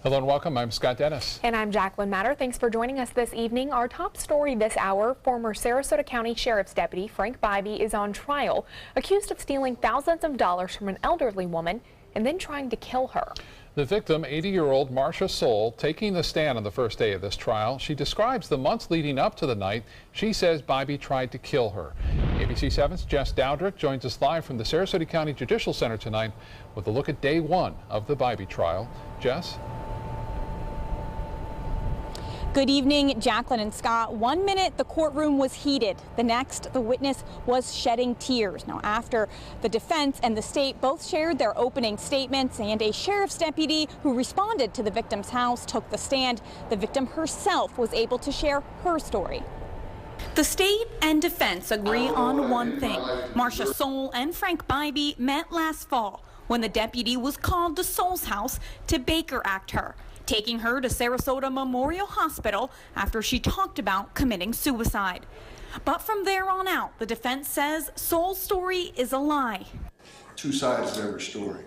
Hello and welcome. I'm Scott Dennis. And I'm Jacqueline Matter. Thanks for joining us this evening. Our top story this hour, former Sarasota County Sheriff's Deputy Frank Bybee is on trial, accused of stealing thousands of dollars from an elderly woman and then trying to kill her. The victim, 80-year-old Marcia Soul, taking the stand on the first day of this trial. She describes the months leading up to the night she says Bybee tried to kill her. ABC 7's Jess Dowdrick joins us live from the Sarasota County Judicial Center tonight with a look at day one of the Bybee trial. Jess? Good evening, Jacqueline and Scott. 1 minute, the courtroom was heated. The next, the witness was shedding tears. Now, after the defense and the state both shared their opening statements and a sheriff's deputy who responded to the victim's house took the stand, the victim herself was able to share her story. The state and defense agree on one thing. Marcia Soul and Frank Bybee met last fall when the deputy was called to Soul's house to Baker Act her, taking her to Sarasota Memorial Hospital after she talked about committing suicide. But from there on out, the defense says Soul's story is a lie. Two sides to every story.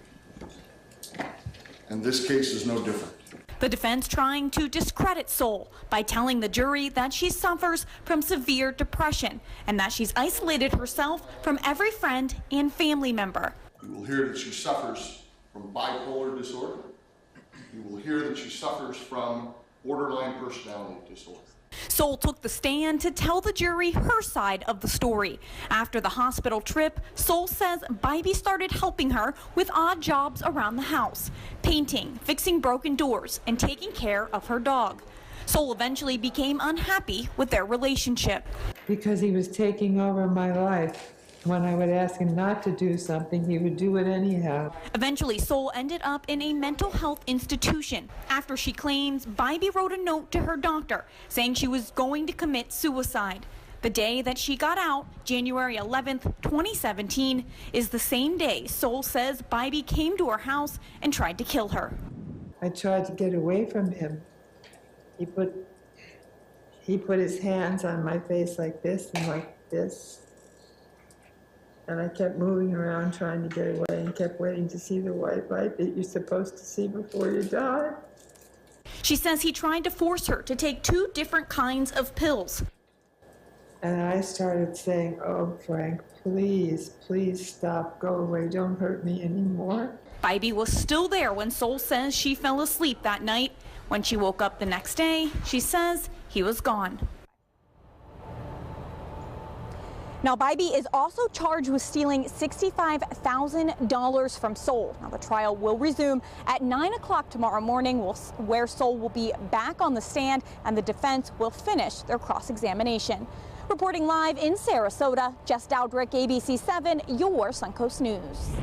And this case is no different. The defense trying to discredit Soul by telling the jury that she suffers from severe depression and that she's isolated herself from every friend and family member. You will hear that she suffers from bipolar disorder. You will hear that she suffers from borderline personality disorder. Soul took the stand to tell the jury her side of the story. After the hospital trip, Soul says Bybee started helping her with odd jobs around the house, painting, fixing broken doors, and taking care of her dog. Soul eventually became unhappy with their relationship. Because he was taking over my life. When I would ask him not to do something, he would do it anyhow. Eventually, Soul ended up in a mental health institution after she claims Bybee wrote a note to her doctor saying she was going to commit suicide. The day that she got out, January 11th, 2017, is the same day Soul says Bybee came to her house and tried to kill her. I tried to get away from him. He put his hands on my face like this and like this. And I kept moving around trying to get away and kept waiting to see the white light that you're supposed to see before you die. She says he tried to force her to take 2 different kinds of pills. And I started saying, "Oh, Frank, please, please stop, go away, don't hurt me anymore." Bybee was still there when Soul says she fell asleep that night. When she woke up the next day, she says he was gone. Now, Bybee is also charged with stealing $65,000 from Soul. Now, the trial will resume at 9 o'clock tomorrow morning, where Soul will be back on the stand and the defense will finish their cross-examination. Reporting live in Sarasota, Jess Dowdrick, ABC 7, your Suncoast News.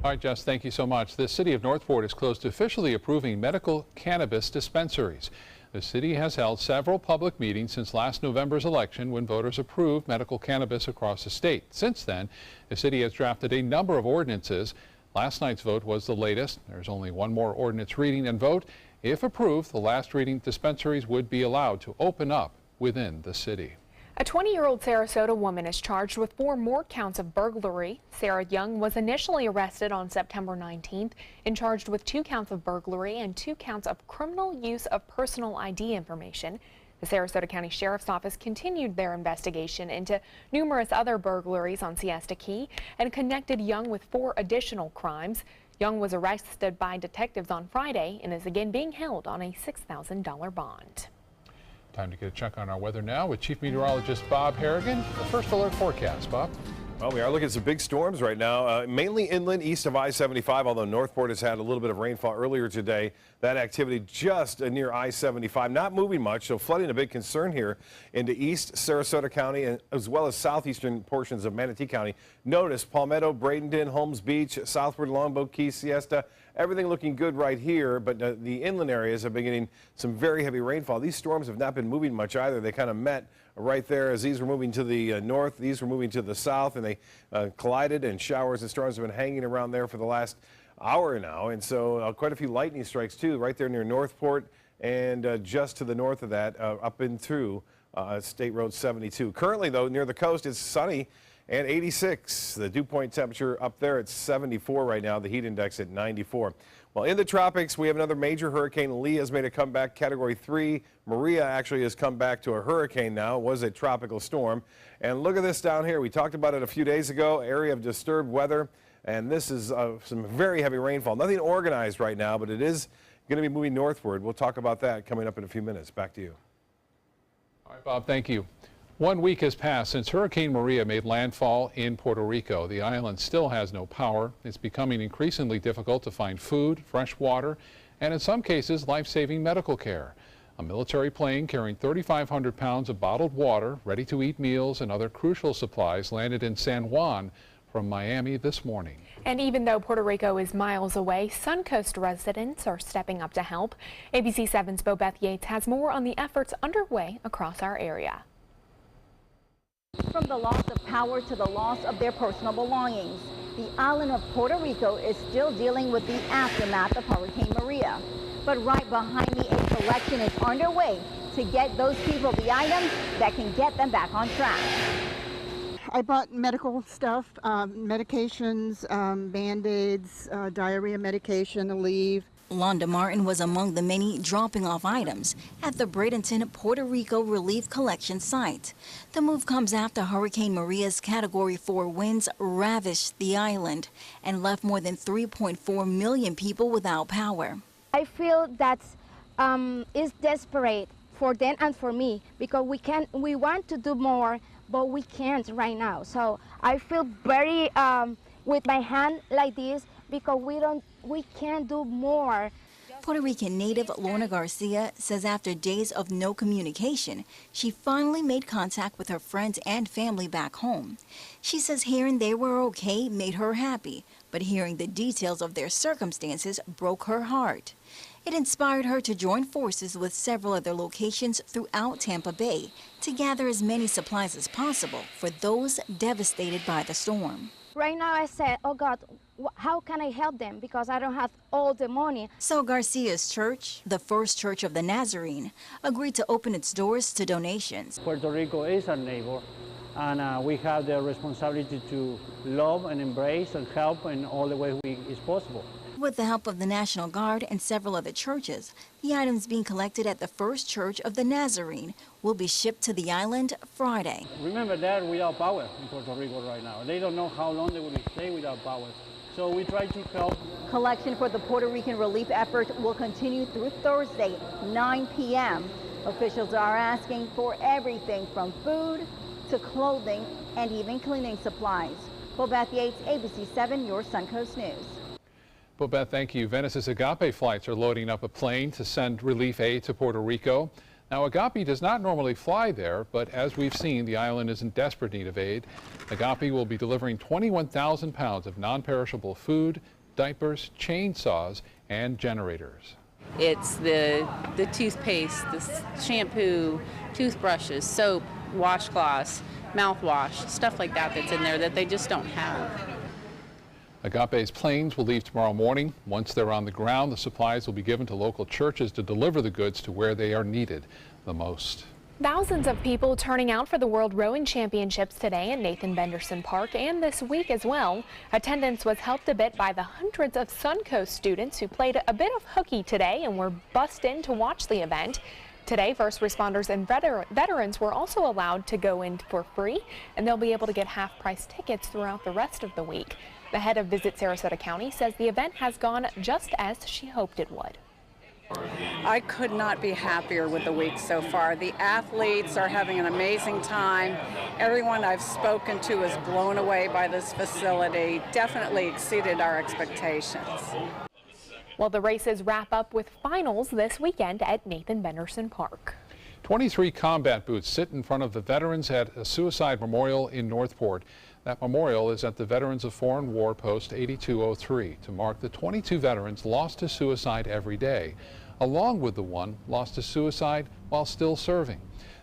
All right, Jess, thank you so much. The city of Northport is close to officially approving medical cannabis dispensaries. The city has held several public meetings since last November's election when voters approved medical cannabis across the state. Since then, the city has drafted a number of ordinances. Last night's vote was the latest. There's only one more ordinance reading and vote. If approved, the last reading dispensaries would be allowed to open up within the city. A 20-year-old Sarasota woman is charged with 4 more counts of burglary. Sarah Young was initially arrested on September 19th and charged with 2 counts of burglary and 2 counts of criminal use of personal ID information. The Sarasota County Sheriff's Office continued their investigation into numerous other burglaries on Siesta Key and connected Young with 4 additional crimes. Young was arrested by detectives on Friday and is again being held on a $6,000 bond. Time to get a check on our weather now with Chief Meteorologist Bob Harrigan. The first alert forecast, Bob. Well, we are looking at some big storms right now, mainly inland east of I-75, although Northport has had a little bit of rainfall earlier today. That activity just near I-75, not moving much, so flooding a big concern here into east Sarasota County and as well as southeastern portions of Manatee County. Notice Palmetto, Bradenton, Holmes Beach, southward Longboat Key, Siesta, everything looking good right here, but the inland areas have been getting some very heavy rainfall. These storms have not been moving much either. They kind of met right there as these were moving to the north, these were moving to the south, and they collided, and showers and storms have been hanging around there for the last hour now. And so quite a few lightning strikes too right there near Northport and just to the north of that up and through State Road 72. Currently though, near the coast, it's sunny and 86. The dew point temperature up there at 74 right now, the heat index at 94. Well, Well, in the tropics, we have another major hurricane. Lee has made a comeback, Category 3. Maria actually has come back to a hurricane now. It was a tropical storm. And look at this down here. We talked about it a few days ago, area of disturbed weather. And this is some very heavy rainfall. Nothing organized right now, but it is going to be moving northward. We'll talk about that coming up in a few minutes. Back to you. All right, Bob, thank you. 1 week has passed since Hurricane Maria made landfall in Puerto Rico. The island still has no power. It's becoming increasingly difficult to find food, fresh water, and in some cases, life-saving medical care. A military plane carrying 3,500 pounds of bottled water, ready-to-eat meals, and other crucial supplies landed in San Juan from Miami this morning. And even though Puerto Rico is miles away, Suncoast residents are stepping up to help. ABC 7's Bobeth Yates has more on the efforts underway across our area. From the loss of power to the loss of their personal belongings, the island of Puerto Rico is still dealing with the aftermath of Hurricane Maria. But right behind me, a collection is underway to get those people the items that can get them back on track. I bought medical stuff, medications, Band-Aids, diarrhea medication, Aleve. Londa Martin was among the many dropping off items at the Bradenton, Puerto Rico Relief Collection site. The move comes after Hurricane Maria's Category 4 winds ravished the island and left more than 3.4 million people without power. I feel that it's desperate for them and for me because we want to do more, but we can't right now. So I feel very with my hand like this because we can't do more. Puerto Rican native Lorna Garcia says after days of no communication, she finally made contact with her friends and family back home. She says hearing they were okay made her happy, but hearing the details of their circumstances broke her heart. It inspired her to join forces with several other locations throughout Tampa Bay to gather as many supplies as possible for those devastated by the storm. Right now I said, oh God, how can I help them? Because I don't have all the money. So Garcia's church, the First Church of the Nazarene, agreed to open its doors to donations. Puerto Rico is our neighbor, and we have the responsibility to love and embrace and help in all the ways it's possible. With the help of the National Guard and several other churches, the items being collected at the First Church of the Nazarene will be shipped to the island Friday. Remember, they're without power in Puerto Rico right now. They don't know how long they will stay without power. So we try to help. Collection for the Puerto Rican relief effort will continue through Thursday, 9 p.m. Officials are asking for everything from food to clothing and even cleaning supplies. Bobeth Yates, ABC 7, your Suncoast News. Bobeth, thank you. Venice's Agape flights are loading up a plane to send relief aid to Puerto Rico. Now, Agape does not normally fly there, but as we've seen, the island is in desperate need of aid. Agape will be delivering 21,000 pounds of non-perishable food, diapers, chainsaws, and generators. It's the toothpaste, the shampoo, toothbrushes, soap, washcloths, mouthwash, stuff like that that's in there that they just don't have. Agape's planes will leave tomorrow morning. Once they're on the ground, the supplies will be given to local churches to deliver the goods to where they are needed the most. Thousands of people turning out for the World Rowing Championships today in Nathan Benderson Park and this week as well. Attendance was helped a bit by the hundreds of Suncoast students who played a bit of hooky today and were bussed in to watch the event. Today, first responders and veterans were also allowed to go in for free, and they'll be able to get half-price tickets throughout the rest of the week. The head of Visit Sarasota County says the event has gone just as she hoped it would. I could not be happier with the week so far. The athletes are having an amazing time. Everyone I've spoken to is blown away by this facility. Definitely exceeded our expectations. Well, the races wrap up with finals this weekend at Nathan Benderson Park. 23 combat boots sit in front of the veterans at a suicide memorial in Northport. That memorial is at the Veterans of Foreign War Post 8203 to mark the 22 veterans lost to suicide every day, along with the one lost to suicide while still serving.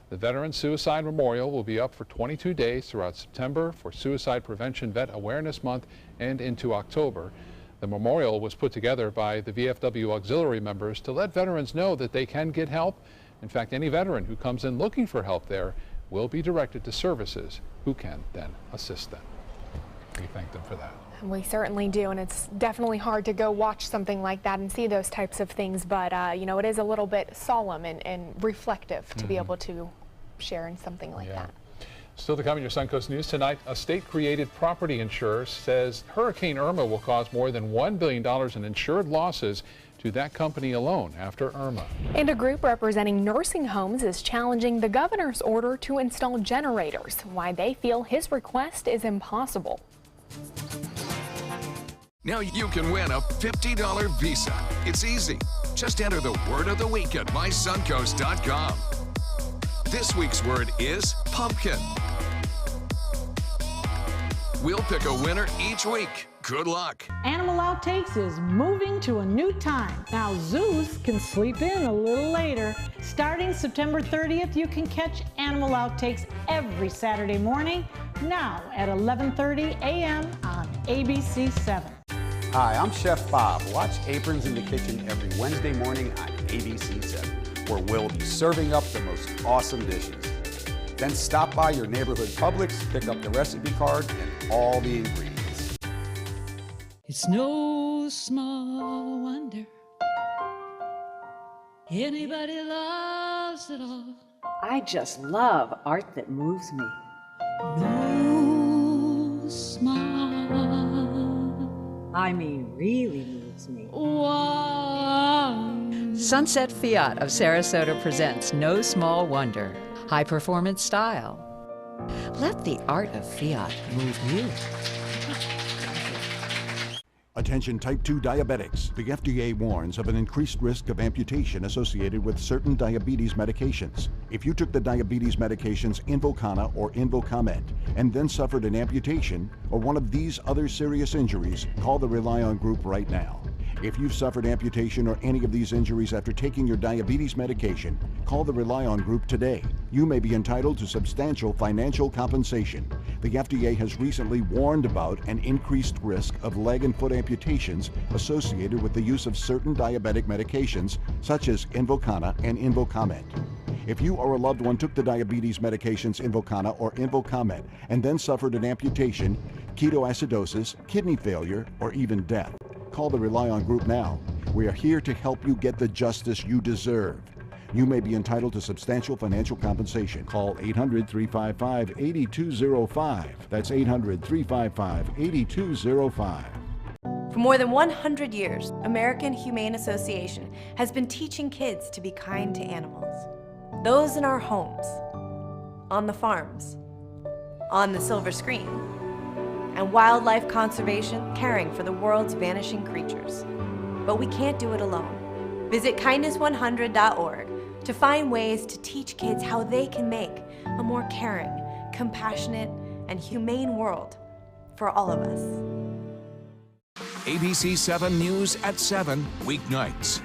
The Veteran Suicide Memorial will be up for 22 days throughout September for Suicide Prevention Vet Awareness Month and into October. The memorial was put together by the VFW auxiliary members to let veterans know that they can get help. In fact, any veteran who comes in looking for help there will be directed to services who can then assist them. We thank them for that. We certainly do, and it's definitely hard to go watch something like that and see those types of things, but you know, it is a little bit solemn and reflective to be able to share in something like that. Still to come in your Suncoast News tonight, a state-created property insurer says Hurricane Irma will cause more than $1 billion in insured losses to that company alone after Irma. And a group representing nursing homes is challenging the governor's order to install generators, why they feel his request is impossible. Now you can win a $50 Visa. It's easy. Just enter the word of the week at mysuncoast.com. This week's word is pumpkin. We'll pick a winner each week. Good luck. Animal Outtakes is moving to a new time. Now zoos can sleep in a little later. Starting September 30th, you can catch Animal Outtakes every Saturday morning, now at 11:30 a.m. on ABC 7. Hi, I'm Chef Bob. Watch Aprons in the Kitchen every Wednesday morning on ABC 7, where we'll be serving up the most awesome dishes. Then stop by your neighborhood Publix, pick up the recipe card and all the ingredients. It's no small wonder anybody loves it all. I just love art that moves me. No small, I mean really moves me. One. Sunset Fiat of Sarasota presents No Small Wonder. High performance style. Let the art of Fiat move you. Attention type 2 diabetics. The FDA warns of an increased risk of amputation associated with certain diabetes medications. If you took the diabetes medications Invokana or Invokamet and then suffered an amputation or one of these other serious injuries, call the Rely On Group right now. If you've suffered amputation or any of these injuries after taking your diabetes medication, call the Rely On Group today. You may be entitled to substantial financial compensation. The FDA has recently warned about an increased risk of leg and foot amputations associated with the use of certain diabetic medications such as Invokana and Invokamet. If you or a loved one took the diabetes medications Invokana or Invokamet and then suffered an amputation, ketoacidosis, kidney failure, or even death, call the Rely On Group now. We are here to help you get the justice you deserve. You may be entitled to substantial financial compensation. Call 800-355-8205. That's 800-355-8205. For more than 100 years, American Humane Association has been teaching kids to be kind to animals. Those in our homes, on the farms, on the silver screen, and wildlife conservation, caring for the world's vanishing creatures. But we can't do it alone. Visit kindness100.org to find ways to teach kids how they can make a more caring, compassionate, and humane world for all of us. ABC 7 News at 7, weeknights.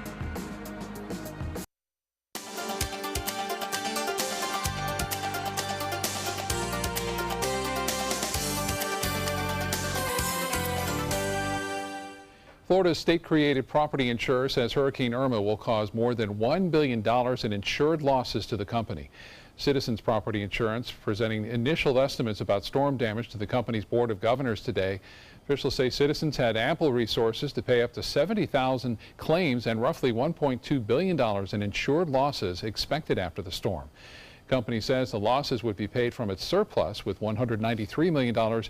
Florida's state-created property insurer says Hurricane Irma will cause more than $1 billion in insured losses to the company. Citizens Property Insurance presenting initial estimates about storm damage to the company's Board of Governors today. Officials say Citizens had ample resources to pay up to 70,000 claims and roughly $1.2 billion in insured losses expected after the storm. The company says the losses would be paid from its surplus, with $193 million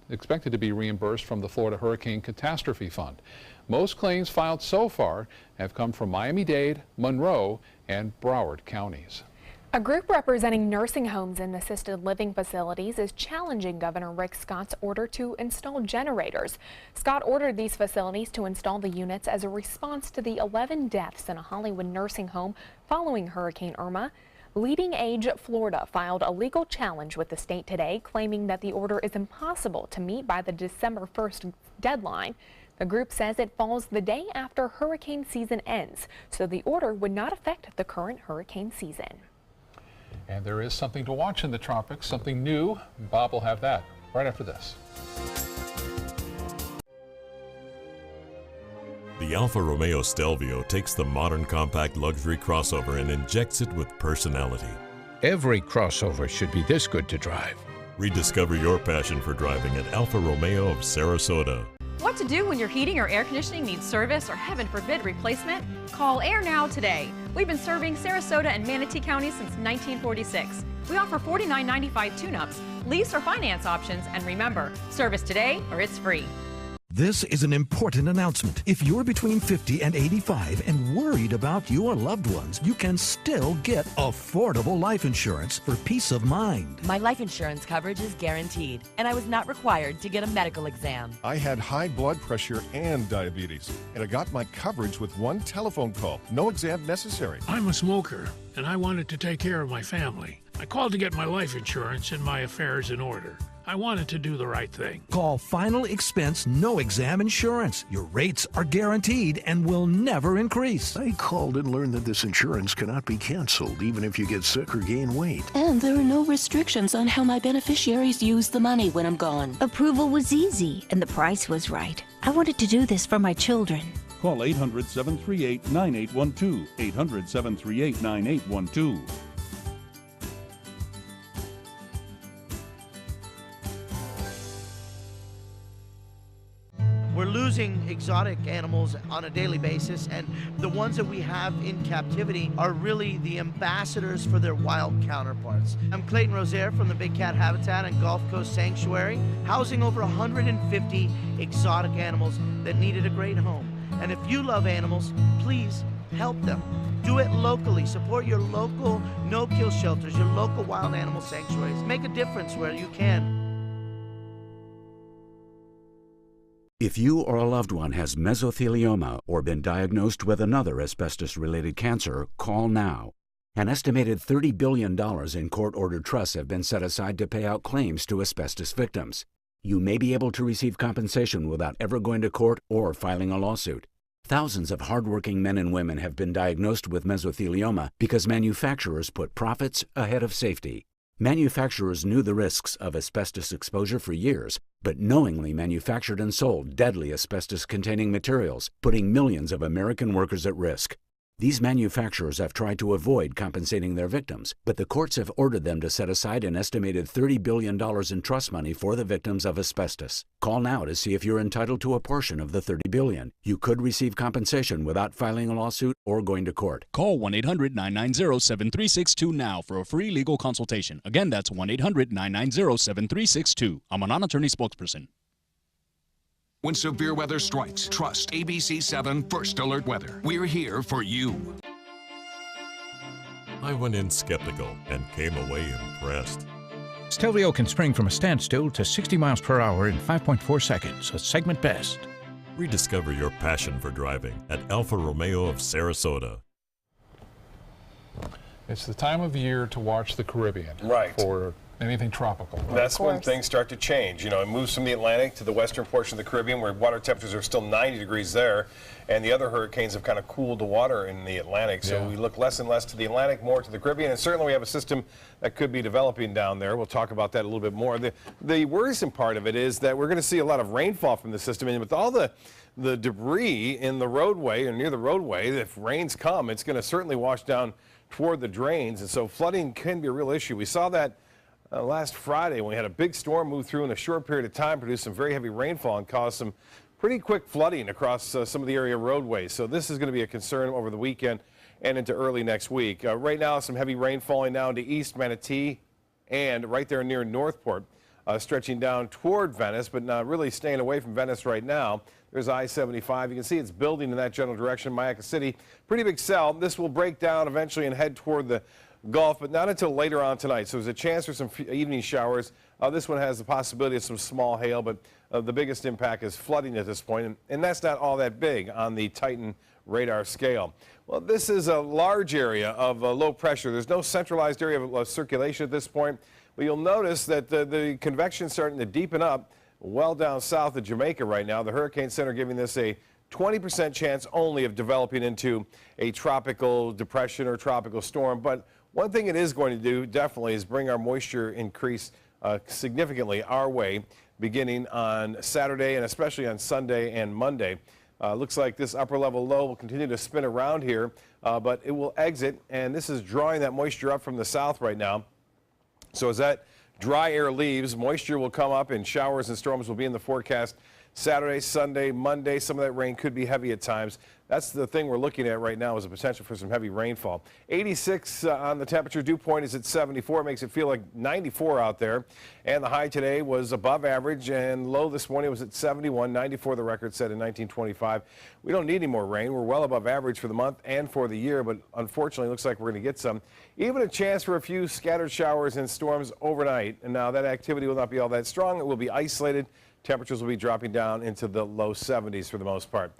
expected to be reimbursed from the Florida Hurricane Catastrophe Fund. Most claims filed so far have come from Miami-Dade, Monroe, and Broward counties. A group representing nursing homes and assisted living facilities is challenging Governor Rick Scott's order to install generators. Scott ordered these facilities to install the units as a response to the 11 deaths in a Hollywood nursing home following Hurricane Irma. Leading Age Florida filed a legal challenge with the state today, claiming that the order is impossible to meet by the December 1st deadline. The group says it falls the day after hurricane season ends, so the order would not affect the current hurricane season. And there is something to watch in the tropics, something new. Bob will have that right after this. The Alfa Romeo Stelvio takes the modern compact luxury crossover and injects it with personality. Every crossover should be this good to drive. Rediscover your passion for driving at Alfa Romeo of Sarasota. What to do when your heating or air conditioning needs service or, heaven forbid, replacement? Call Air Now today. We've been serving Sarasota and Manatee County since 1946. We offer $49.95 tune-ups, lease or finance options, and remember, service today or it's free. This is an important announcement. If you're between 50 and 85 and worried about your loved ones, you can still get affordable life insurance for peace of mind. My life insurance coverage is guaranteed, and I was not required to get a medical exam. I had high blood pressure and diabetes, and I got my coverage with one telephone call. No exam necessary. I'm a smoker, and I wanted to take care of my family. I called to get my life insurance and my affairs in order. I wanted to do the right thing. Call Final Expense No Exam Insurance. Your rates are guaranteed and will never increase. I called and learned that this insurance cannot be canceled even if you get sick or gain weight. And there are no restrictions on how my beneficiaries use the money when I'm gone. Approval was easy and the price was right. I wanted to do this for my children. Call 800-738-9812. 800-738-9812. We're losing exotic animals on a daily basis, and the ones that we have in captivity are really the ambassadors for their wild counterparts. I'm Clayton Rozier from the Big Cat Habitat and Gulf Coast Sanctuary, housing over 150 exotic animals that needed a great home. And if you love animals, please help them. Do it locally. Support your local no-kill shelters, your local wild animal sanctuaries. Make a difference where you can. If you or a loved one has mesothelioma or been diagnosed with another asbestos-related cancer, call now. An estimated $30 billion in court-ordered trusts have been set aside to pay out claims to asbestos victims. You may be able to receive compensation without ever going to court or filing a lawsuit. Thousands of hardworking men and women have been diagnosed with mesothelioma because manufacturers put profits ahead of safety. Manufacturers knew the risks of asbestos exposure for years, but knowingly manufactured and sold deadly asbestos-containing materials, putting millions of American workers at risk. These manufacturers have tried to avoid compensating their victims, but the courts have ordered them to set aside an estimated $30 billion in trust money for the victims of asbestos. Call now to see if you're entitled to a portion of the $30 billion. You could receive compensation without filing a lawsuit or going to court. Call 1-800-990-7362 now for a free legal consultation. Again, that's 1-800-990-7362. I'm a non-attorney spokesperson. When severe weather strikes, trust ABC 7 First Alert Weather. We're here for you. I went in skeptical and came away impressed. Stelvio can spring from a standstill to 60 miles per hour in 5.4 seconds, a segment best. Rediscover your passion for driving at Alfa Romeo of Sarasota. It's the time of year to watch the Caribbean. Right. For anything tropical. Right? That's when things start to change. You know, it moves from the Atlantic to the western portion of the Caribbean where water temperatures are still 90 degrees there, and the other hurricanes have kind of cooled the water in the Atlantic. So we look less and less to the Atlantic, more to the Caribbean, and certainly we have a system that could be developing down there. We'll talk about that a little bit more. The worrisome part of it is that we're going to see a lot of rainfall from the system, and with all the debris in the roadway or near the roadway, if rains come, it's going to certainly wash down toward the drains, and so flooding can be a real issue. We saw that last Friday when we had a big storm move through in a short period of time, produced some very heavy rainfall and caused some pretty quick flooding across some of the area roadways. So this is going to be a concern over the weekend and into early next week. Right now, some heavy rain falling down to East Manatee and right there near Northport, stretching down toward Venice, but not really staying away from Venice right now. There's I-75. You can see it's building in that general direction. Mayaca City, pretty big cell. This will break down eventually and head toward the Gulf, but not until later on tonight. So there's a chance for some evening showers. This one has the possibility of some small hail, but the biggest impact is flooding at this point, and that's not all that big on the Titan radar scale. Well, this is a large area of low pressure. There's no centralized area of circulation at this point, but you'll notice that the convection is starting to deepen up well down south of Jamaica right now. The Hurricane Center giving this a 20% chance only of developing into a tropical depression or tropical storm, but one thing it is going to do definitely is bring our moisture increase significantly our way beginning on Saturday and especially on Sunday and Monday. Looks like this upper level low will continue to spin around here, but it will exit, and this is drawing that moisture up from the south right now. So as that dry air leaves. Moisture will come up and showers and storms will be in the forecast Saturday, Sunday, Monday. Some of that rain could be heavy at times. That's the thing we're looking at right now is a potential for some heavy rainfall. 86 on the temperature. Dew point is at 74. Makes it feel like 94 out there. And the high today was above average and low this morning was at 71. 94 the record set in 1925. We don't need any more rain. We're well above average for the month and for the year, but unfortunately it looks like we're going to get some. Even a chance for a few scattered showers and storms overnight. And now that activity will not be all that strong. It will be isolated. Temperatures will be dropping down into the low 70s for the most part.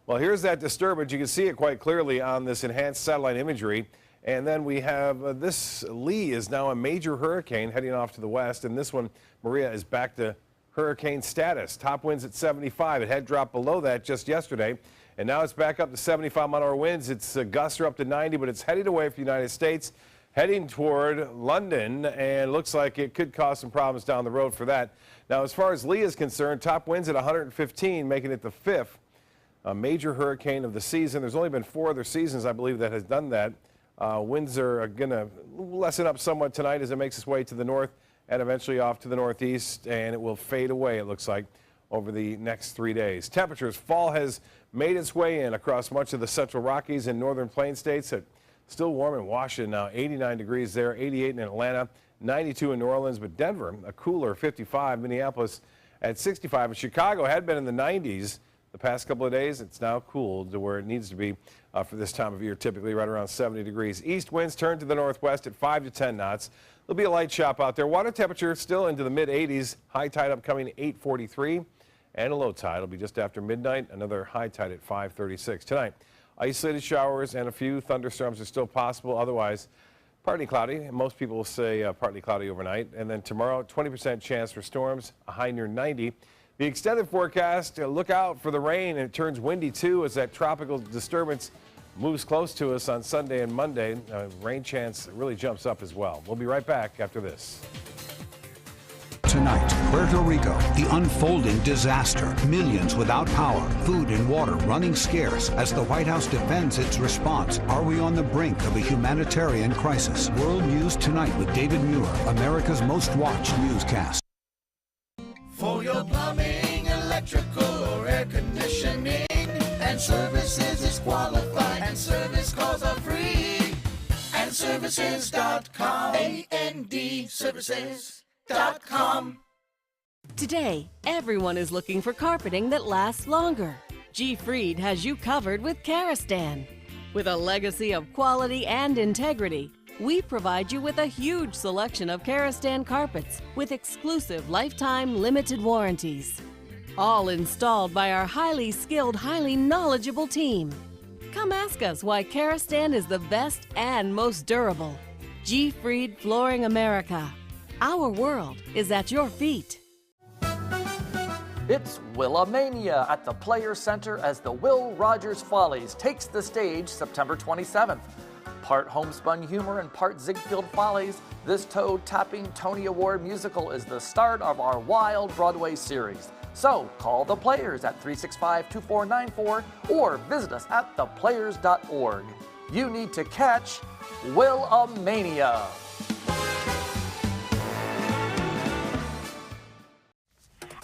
Well, here's that disturbance. You can see it quite clearly on this enhanced satellite imagery. And then we have this Lee is now a major hurricane heading off to the west. And this one, Maria, is back to hurricane status. Top winds at 75. It had dropped below that just yesterday. And now it's back up to 75-mile-an-hour winds. Its gusts are up to 90, but it's heading away from the United States, heading toward London, and looks like it could cause some problems down the road for that. Now, as far as Lee is concerned, top winds at 115, making it the 5th major hurricane of the season. There's only been 4 other seasons, I believe, that has done that. Winds are going to lessen up somewhat tonight as it makes its way to the north and eventually off to the northeast, and it will fade away, it looks like, over the next 3 days. Temperatures, fall has made its way in across much of the Central Rockies and Northern Plains states. Still warm in Washington now, 89 degrees there, 88 in Atlanta, 92 in New Orleans, but Denver, a cooler 55, Minneapolis at 65. And Chicago had been in the 90s the past couple of days. It's now cooled to where it needs to be for this time of year, typically right around 70 degrees. East winds turn to the northwest at 5 to 10 knots. There'll be a light chop out there. Water temperature still into the mid-80s. High tide upcoming 8:43, and a low tide will be just after midnight. Another high tide at 5:36 tonight. Isolated showers and a few thunderstorms are still possible. Otherwise, partly cloudy. Most people will say partly cloudy overnight. And then tomorrow, 20% chance for storms, a high near 90. The extended forecast, look out for the rain, and it turns windy too as that tropical disturbance moves close to us on Sunday and Monday. Rain chance really jumps up as well. We'll be right back after this. Tonight, Puerto Rico, the unfolding disaster. Millions without power, food and water running scarce as the White House defends its response. Are we on the brink of a humanitarian crisis? World News Tonight with David Muir, America's most watched newscast. For your plumbing, electrical, or air conditioning, and services is qualified, and service calls are free. And services.com, A-N-D, services.com. Today, everyone is looking for carpeting that lasts longer. G. Fried has you covered with Karastan. With a legacy of quality and integrity, we provide you with a huge selection of Karastan carpets with exclusive lifetime limited warranties. All installed by our highly skilled, highly knowledgeable team. Come ask us why Karastan is the best and most durable. G. Fried Flooring America. Our world is at your feet. It's Willamania at the Players Center as the Will Rogers Follies takes the stage September 27th. Part homespun humor and part Ziegfeld Follies, this toe-tapping Tony Award musical is the start of our wild Broadway series. So call the Players at 365-2494 or visit us at theplayers.org. You need to catch Willamania.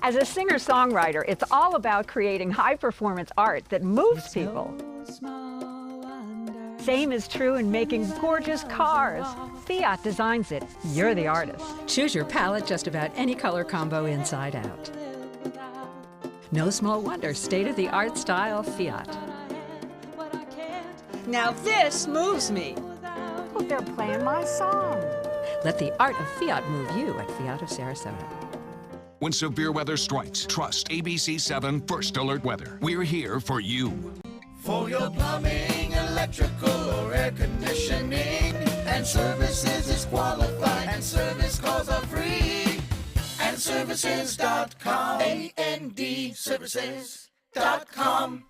As a singer-songwriter, it's all about creating high-performance art that moves people. Same is true in making gorgeous cars. Fiat designs it. You're the artist. Choose your palette just about any color combo inside out. No small wonder, state-of-the-art style Fiat. Now this moves me. Well, they're playing my song. Let the art of Fiat move you at Fiat of Sarasota. When severe weather strikes, trust ABC7 First Alert Weather. We're here for you. For your plumbing, electrical, or air conditioning, and services is qualified, and service calls are free. And services.com, A-N-D, services.com.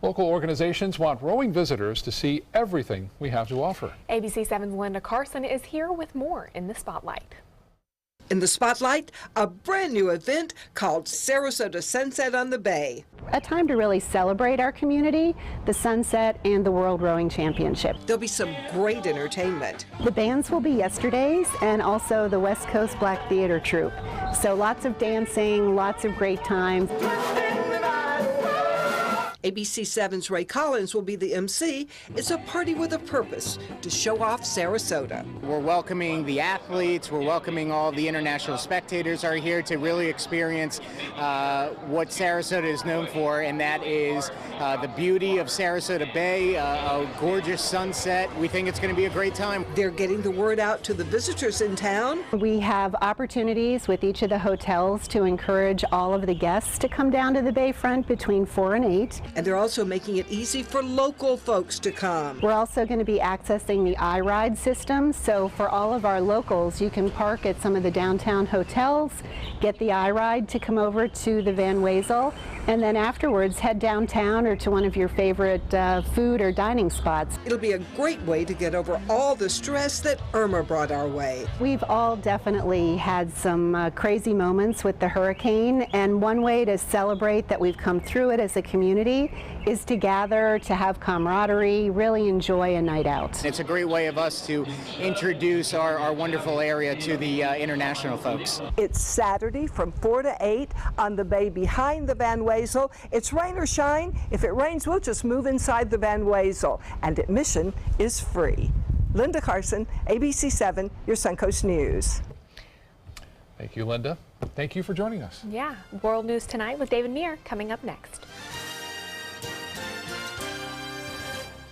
Local organizations want rowing visitors to see everything we have to offer. ABC 7's Linda Carson is here with more in the Spotlight. In the spotlight, a brand new event called Sarasota Sunset on the Bay. A time to really celebrate our community, the sunset, and the World Rowing Championship. There'll be some great entertainment. The bands will be Yesterday's and also the West Coast Black Theater Troupe. So lots of dancing, lots of great times. ABC7's Ray Collins will be the MC. It's a party with a purpose to show off Sarasota. We're welcoming the athletes, we're welcoming all the international spectators are here to really experience what Sarasota is known for, and that is the beauty of Sarasota Bay, a gorgeous sunset. We think it's going to be a great time. They're getting the word out to the visitors in town. We have opportunities with each of the hotels to encourage all of the guests to come down to the bayfront between 4 and 8. And they're also making it easy for local folks to come. We're also going to be accessing the iRide system, so for all of our locals, you can park at some of the downtown hotels, get the iRide to come over to the Van Wezel, and then afterwards head downtown or to one of your favorite food or dining spots. It'll be a great way to get over all the stress that Irma brought our way. We've all definitely had some crazy moments with the hurricane, and one way to celebrate that we've come through it as a community is to gather, to have camaraderie, really enjoy a night out. It's a great way of us to introduce our wonderful area to the international folks. It's Saturday from 4 to 8 on the bay behind the Van Wezel. It's rain or shine. If it rains, we'll just move inside the Van Wezel, and admission is free. Linda Carson, ABC7, your Suncoast News. Thank you, Linda. Thank you for joining us. Yeah, World News Tonight with David Meir coming up next.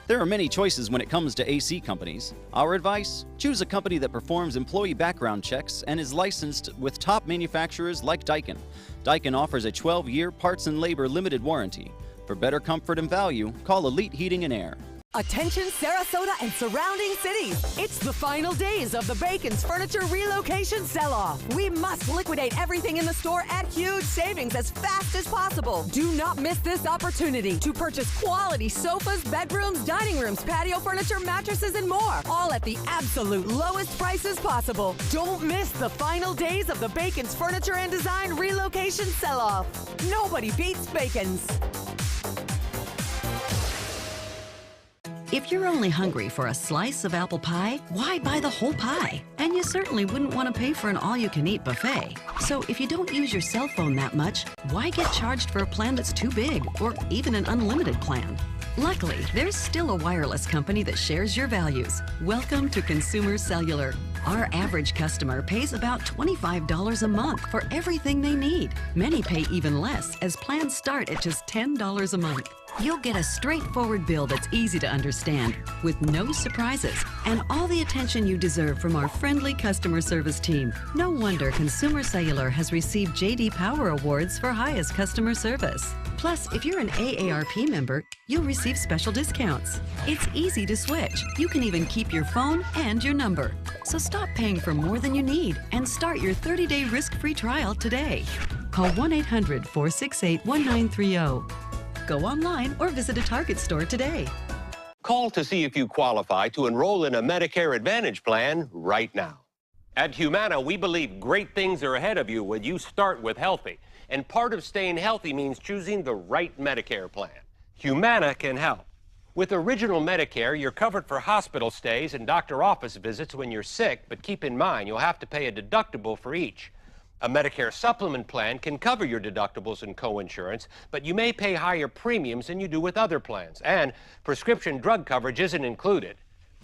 There are many choices when it comes to AC companies. Our advice? Choose a company that performs employee background checks and is licensed with top manufacturers like Daikin. Daikin offers a 12-year parts and labor limited warranty. For better comfort and value, call Elite Heating and Air. Attention Sarasota and surrounding cities. It's the final days of the Bacon's Furniture Relocation Sell-Off. We must liquidate everything in the store at huge savings as fast as possible. Do not miss this opportunity to purchase quality sofas, bedrooms, dining rooms, patio furniture, mattresses, and more. All at the absolute lowest prices possible. Don't miss the final days of the Bacon's Furniture and Design Relocation Sell-Off. Nobody beats Bacon's. If you're only hungry for a slice of apple pie, why buy the whole pie? And you certainly wouldn't want to pay for an all-you-can-eat buffet. So if you don't use your cell phone that much, why get charged for a plan that's too big, or even an unlimited plan? Luckily, there's still a wireless company that shares your values. Welcome to Consumer Cellular. Our average customer pays about $25 a month for everything they need. Many pay even less, as plans start at just $10 a month. You'll get a straightforward bill that's easy to understand, with no surprises, and all the attention you deserve from our friendly customer service team. No wonder Consumer Cellular has received J.D. Power Awards for highest customer service. Plus, if you're an AARP member, you'll receive special discounts. It's easy to switch. You can even keep your phone and your number. So stop paying for more than you need and start your 30-day risk-free trial today. Call 1-800-468-1930. Go online or visit a Target store today. Call to see if you qualify to enroll in a Medicare Advantage plan right now. At Humana, we believe great things are ahead of you when you start with healthy. And part of staying healthy means choosing the right Medicare plan. Humana can help. With Original Medicare, you're covered for hospital stays and doctor office visits when you're sick, but keep in mind you'll have to pay a deductible for each. A Medicare supplement plan can cover your deductibles and co-insurance, but you may pay higher premiums than you do with other plans, and prescription drug coverage isn't included.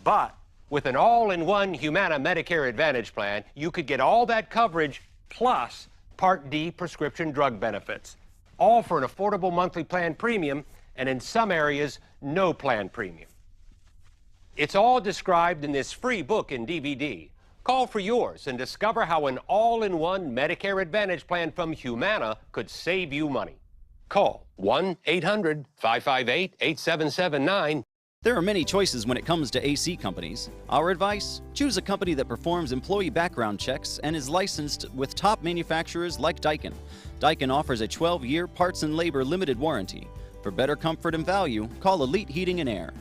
But with an all-in-one Humana Medicare Advantage plan, you could get all that coverage plus Part D prescription drug benefits, all for an affordable monthly plan premium, and in some areas, no plan premium. It's all described in this free book and DVD. Call for yours and discover how an all-in-one Medicare Advantage plan from Humana could save you money. Call 1-800-558-8779. There are many choices when it comes to AC companies. Our advice? Choose a company that performs employee background checks and is licensed with top manufacturers like Daikin. Daikin offers a 12-year parts and labor limited warranty. For better comfort and value, call Elite Heating and Air.